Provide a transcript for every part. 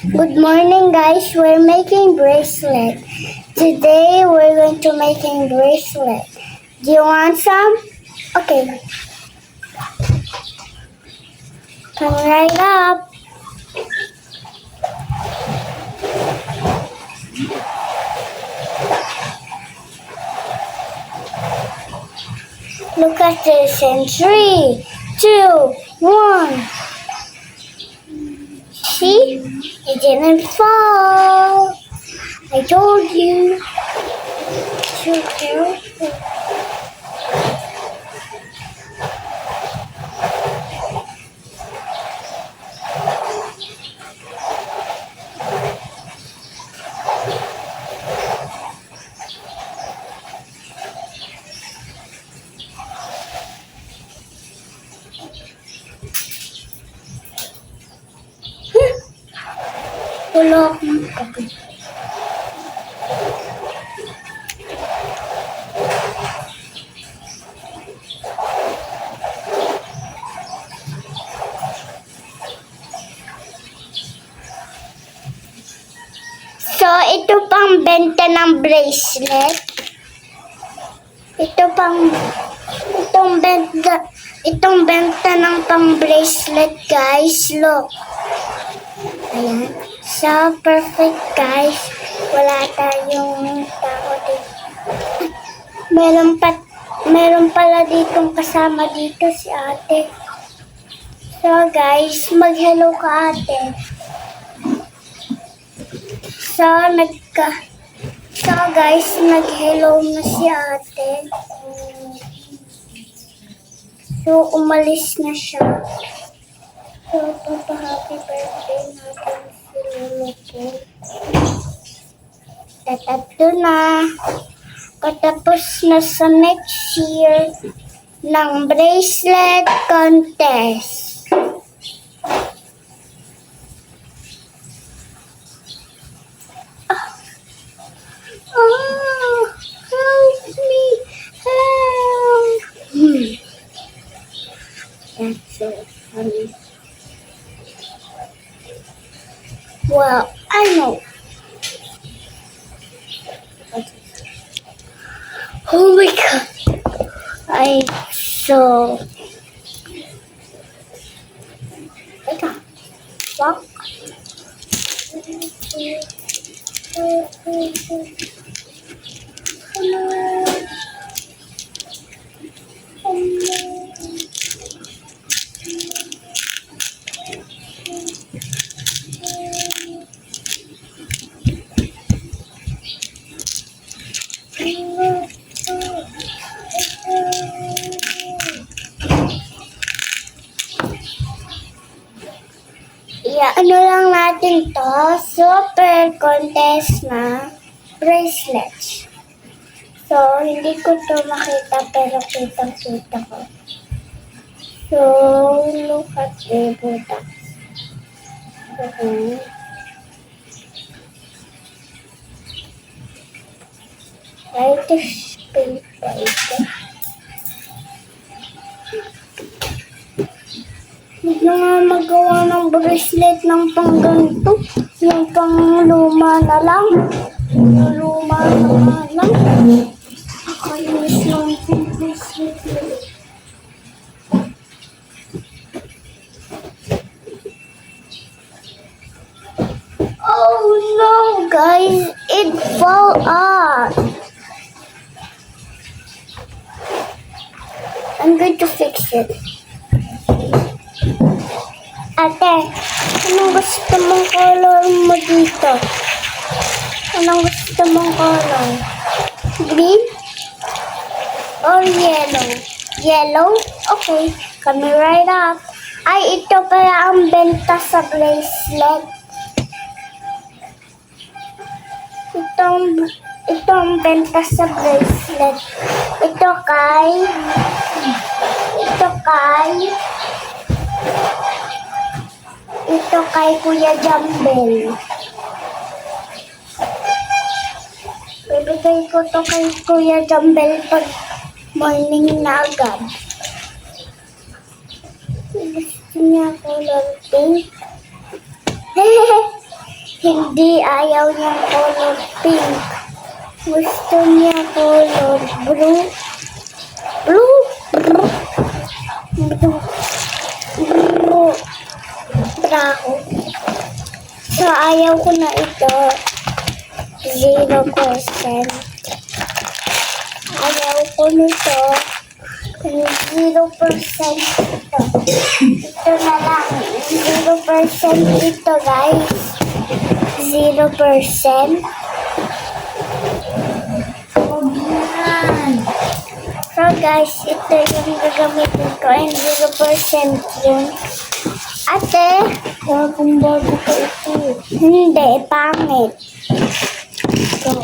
Good morning, guys. We're making bracelet. Today we're going to making bracelet. Do you want some? Okay. Come right up. Look at this in 3, 2, 1. See? It didn't fall. I told you. So careful. Wala akong kapit. So, ito pang benta ng bracelet. Itong benta ng pang bracelet, guys. Look. Ayan. So, perfect, guys. Wala tayong tao dito. Meron pala ditong kasama dito si ate. So, guys, mag-hello ka, ate. So, guys, nag-hello na si ate. So, umalis na siya. So, happy birthday natin si Lolo po. Tatatlo na. Katapos na sa next year ng bracelet contest. Oh, help me, help. That's so funny. Well, I know. Oh my god. I so. Teka. Walk. Ano lang natin to, super contest na bracelets. So, hindi ko to makita pero kita ko. So, look at the butas. Okay. Right space pa ito. Hindi nga magawa ng bracelet ng pang ganito. Yung pang luma na lang. Yung luma na lang. Nakainis lang yung bracelet na. Oh no, guys. It fell off. I'm going to fix it. Ate, anong gusto mong color mo dito? Anong gusto mong color? Green? Or yellow? Yellow? Okay, kami right up. Ay, ito pala ang benta sa bracelet. Itong benta sa bracelet. Ito kay Kuya Jambel. Bibigay ko to kay Kuya Jambel pag morning na agad. Gusto niya color pink. Hindi, ayaw niyang color pink. Gusto niya color blue. Blue. Blue. Blue. Blue. Brown. So, ayaw ko na ito. 0%. Ayaw ko nito. 0% ito. Ito na lang. 0% ito, guys. 0%. So, guys, ito yung gagamitin ko. And 0% yun. Ate, bagong-bago ko ito. Hindi, pangit. Ikaw.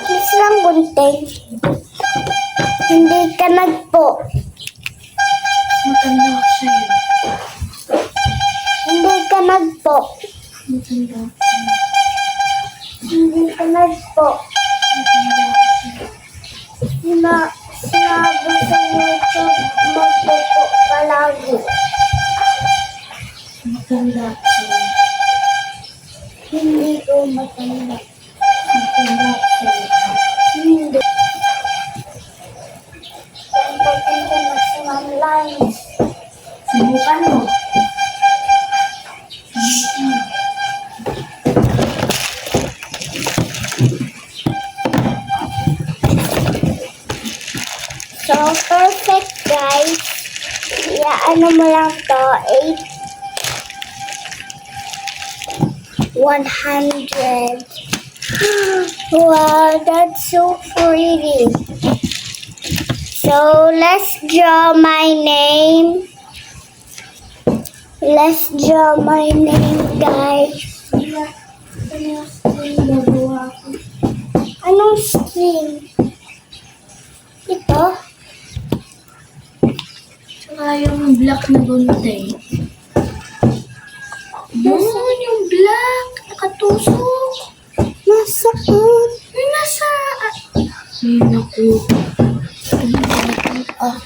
Please lang, gunting. Hindi ka nagpo. Matanda ako sa'yo. Hindi ka nagpo. Matanda ako. Hindi ka nagpo. Sinabi sa YouTube, magpo ka lagi. Matanda ako sa'yo. Hindi ko matanda. Matanda ako sa'yo. Hindi. Pagdating ka na sa mga lines. Subukan mo. So, perfect, guys. Ano mo lang to, 100. Wow, that's so pretty. So, let's draw my name. Let's draw my name, guys. Anong string? Ito? Saka yung black na gunting. Yun, yung black. Nakatusok. Nasaan? Yung nasa... Ay, naku. Ah.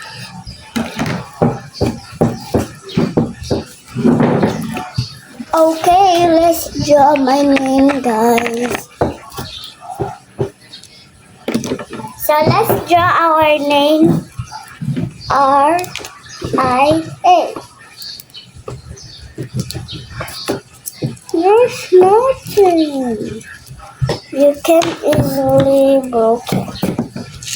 Okay, let's draw my name, guys. So let's draw our name. R-I-A. There's nothing. You can easily broke it.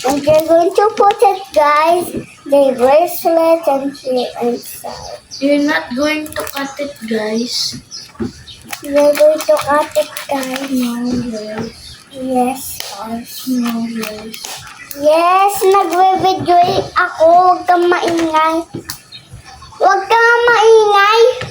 And you're going to put it, guys, the bracelet and here inside. You're not going to cut it, guys. You're going to cut it, guys. No, guys. Yes, guys. No, guys. Yes, nagwe-video ako. Huwag kang maingay. Huwag kang maingay.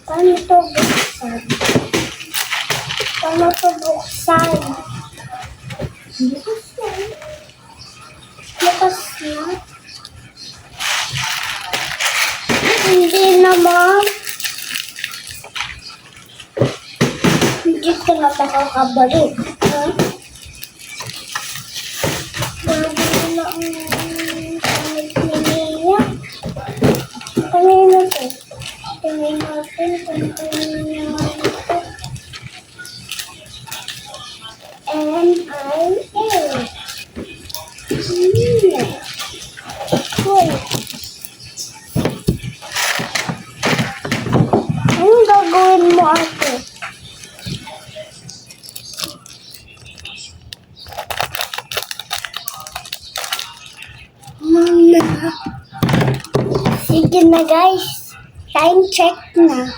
Paano ito buksan? Paano ito buksan? Bukas yan. Bukas na. Hindi naman. Hindi ko na makakabalik. Ha? Bago na ang kahit niliya. Kanina to. Tingnan natin kung kanina naman ito. N-I-A. Hoy. Anong gagawin mo, ate? Mama. Sige na, guys. Time check na.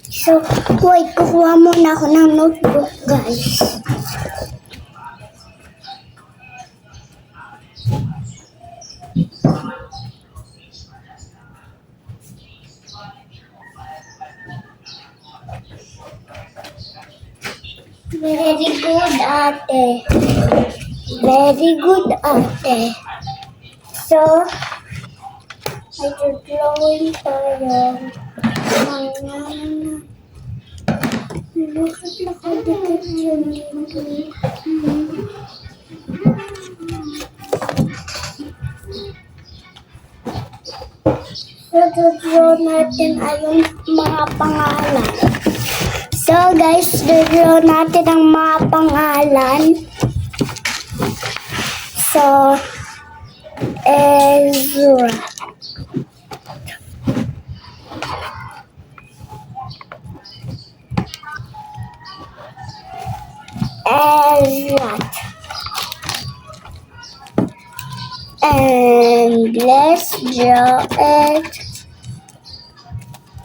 So, wait. Kukuha muna ako ng notebook, guys. Very good, ate. Very good, ate. So, Nag-drawing tayo. Bakit nakadikit yun dito? Nag-draw natin ay yung mga pangalan. So guys, nag-draw natin ang mga pangalan. So, Ezra. Ezra. And let's draw it,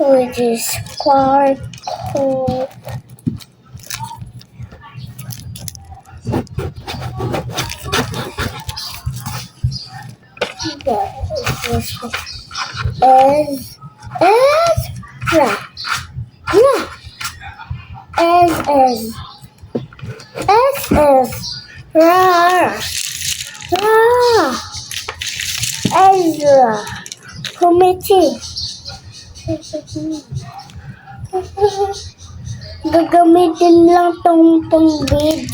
which is sparkle. Ezra. Committee. Gagamitin lang tong pang-bid.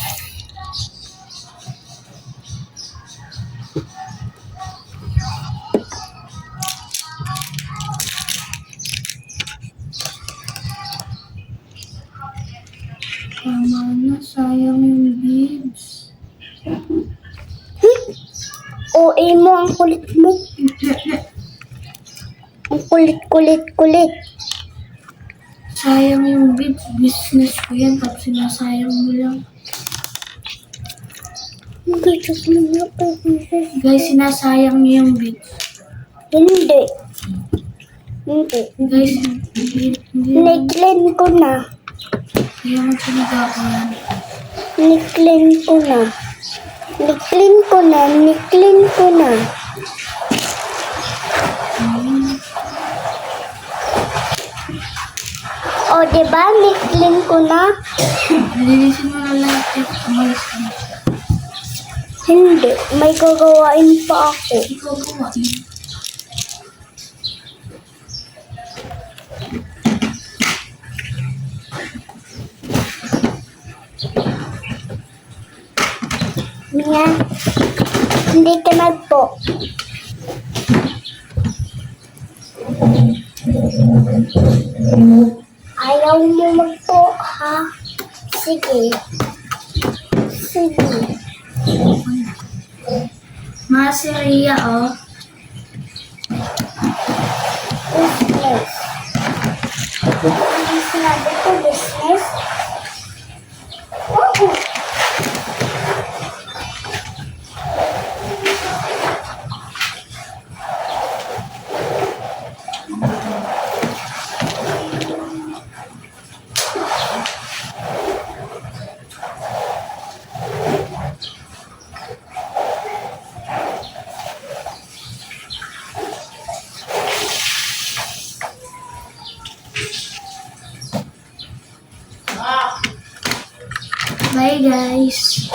Tama na, sayang yung beads. OA mo, ang kulit mo. Ang kulit. Sayang yung beads. Business ko yan, tapos sinasayang mo lang. Gajok mo na po. Guys, sinasayang niyo yung beads. Hindi. Guys, hindi. Niklin ko na. Kaya mo siniga ko yan. Niklin ko na. O, diba? Niklin ko na. Linisin mo na lahat yung umalis ka na. Hindi. May gagawain pa ako. Ikaw gawain. Mia, hindi ka nagpo. Ayaw mo magpo, ha? Sige. Mga si Rhea, oh. Business. Hindi sinabi ko business. Oo. Bye, guys.